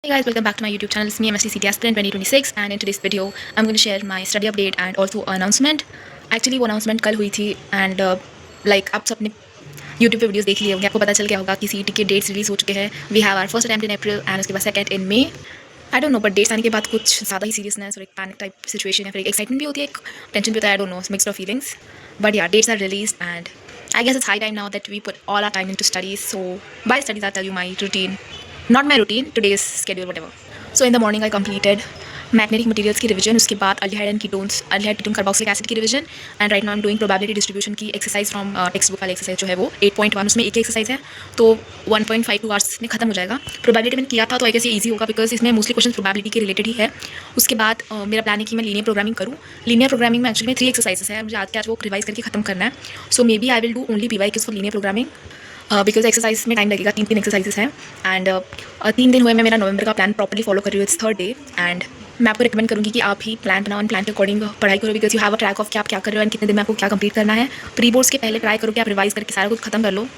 Hey guys, welcome back to my YouTube channel. It's me, MSc CT Aspirant 2026, and in today's video, I'm going to share my study update and also announcement. Actually, वो announcement कल हुई थी and like आप सबने YouTube पे videos देख लिए होंगे, आपको पता चल गया होगा कि CT के डेट्स रिलीज हो चुके हैं. We have our first attempt in April and उसके बाद second in May. I don't know, but dates आने के बाद कुछ ज़्यादा ही सीरियसनेस और एक पैनिक टाइप सिचुएशन है, फिर एक एक्साइटमेंट भी होती है, एक टेंशन भी होता है. I don't know, mixed of feelings. But yeah, dates are released and I guess it's high time now that we put all our time into studies. So by studies, I'll tell you my routine. Not my routine, today's schedule, whatever. So in the morning I completed magnetic materials की revision, उसके बाद aldehyde and ketones, aldehyde ketone carboxylic acid की revision, and right now I am doing probability distribution की exercise from textbook वाली exercise जो है वो 8.1, उसमें एक एक्सरसाइज है तो 1.5 आवर्स में खत्म हो जाएगा. प्रोबेबिलिटी मैंने किया था तो आई गेस ये ईजी होगा बिकॉज इसमें मोस्टली क्वेश्चन प्रोबेबिलिटी के रिलेटेड ही है. उसके बाद मेरा प्लान है कि मैं लीनियर प्रोग्रामिंग करूँ. लीनियर प्रोग्रामिंग में एक्चुअली 3 एक्सरसाइजेस है, मुझे आज वो रिवाइज करके खत्म करना है. So maybe I will do only PYQs for linear programming because exercise में टाइम लगेगा. 3 एक्सरसाइजेस हैं एंड 3 दिन हुए मैं मेरा नवंबर का प्लान प्रॉपर्ली फॉलो कर रही हूँ. इट्स 3rd डे एंड मैं आपको रिकमेंड करूँगी कि आप ही प्लान बनाओ एंड प्लान के अकॉर्डिंग पढ़ाई करो because you have a track of कि आप क्या कर रहे हो एंड कितने दिन में आपको क्या कंप्लीट करना है. प्री बोर्ड्स के पहले ट्राई करो कि आप रिवाइज करके सारा कुछ खत्म कर लो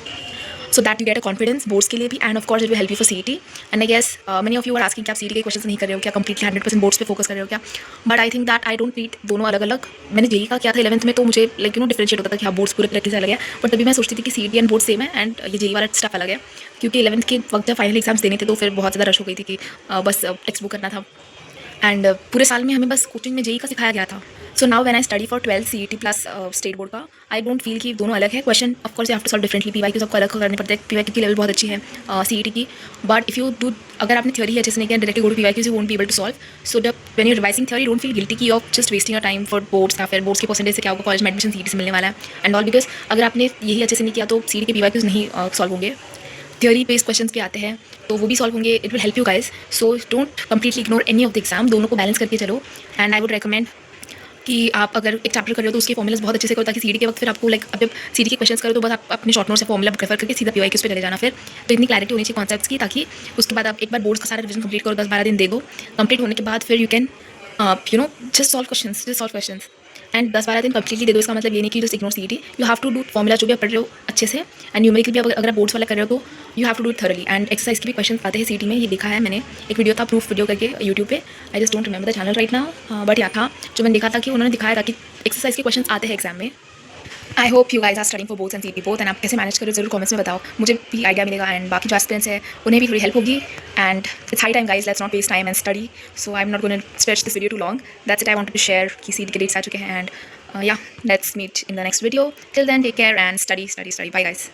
so that you get a confidence boards के लिए भी and of course it will help you for CET. And I guess many of you are asking कि आप CET के क्वेश्चन नहीं कर रहे हो क्या, कंप्लीटली 100% बोर्ड्स पे फोकस कर रहे हो क्या. But I think that I don't need दोनों अलग अलग. मैंने जेई का किया था 11th में तो मुझे लाइक डिफरेंशिएट होता था कि हाँ बोर्ड्स पूरे तरीके से अलग है, बट तभी मैं सोचती थी कि CET एंड बोर्ड सेम है एंड ये जेई वाला स्टफ अलग है. क्योंकि 11th के वक्त जब फाइनल एग्जाम्स देने थे तो फिर बहुत ज़्यादा रश हो गई थी कि बस टेक्स्ट बुक करना था एंड पूरे साल में हमें बस कोचिंग में जेई का सिखाया गया था. So now when I study for 12 CET plus state board का आई डोंट फील कि दोनों अलग है. Question of course you have to solve differently. PYQ सबको अलग करने पड़ते हैं. PYQ की लेवल बहुत अच्छी है CET की, बट इफ़ यू डू अगर आपने थ्योरी अच्छे से नहीं किया directly go to PYQ you won't be able to solve. So जब when you revising theory don't feel guilty की of just wasting your time for boards या फिर बोर्ड्स के परसेंटेज से क्या होगा, कॉलेज में एडमिशन CET से मिलने वाला है एंड ऑल. बिकॉज अगर आपने यही अच्छे से नहीं किया तो CET के PYQs नहीं सॉल्व होंगे. थ्योरी बेस्ड क्वेश्चंस भी आते हैं तो वो भी सॉल्व होंगे. It will help you guys. So don't completely ignore any of the exam. दोनों को बैलेंस करके चलो एंड आई वुड रेकमेंड कि आप अगर एक चैप्टर कर रहे हो तो उसके फॉर्मुलाज बहुत अच्छे से करो ताकि CET के वक्त फिर आपको लाइक अब CET के क्वेश्चंस करो तो बस आप अपने शॉर्ट नोट से फॉर्मुला प्रेफर करके सीधा PYQs पे चले जाना. फिर तो इतनी क्लैरिटी होनी चाहिए कॉन्सेप्ट्स की ताकि उसके बाद आप एक बार बोर्ड्स का सारा रिविजन कंप्लीट करो. 10-12 दिन दे दो. कंप्लीट होने के बाद फिर you can just solve questions and 10-12 दिन कंप्लीटली दे दो. इसका मतलब ये नहीं कि just ignore CET. You have to do formula जो भी आप पढ़ रहे हो अच्छे से एंड न्यूमेरिकल भी अगर आप बोर्ड्स वाला कर रहे हो तो you have to do thoroughly. And exercise के भी क्वेश्चन आते हैं CET में. ये देखा है मैंने, एक वीडियो था प्रूफ वीडियो करके यूट्यूब पे. I just don't remember the channel right now but या था जो मैंने देखा था कि उन्होंने दिखाया था कि एक्सरसाइज के क्वेश्चन आते हैं एग्जाम में. I hope you guys are studying for both and CET both and आप कैसे मैनेज करो जरूर कमेंट्स में बताओ. मुझे भी आइडिया मिलेगा एंड बाकी जो एस्पिरेंट्स है उन्हें भी थोड़ी हेल्प होगी. And it's high time guys, let's not waste time and study. So I am not going to stretch this video too long. That's it. I wanted to share कि CET के dates आ चुके हैं and yeah, let's meet in the next video. Till then, take care and study. Bye guys.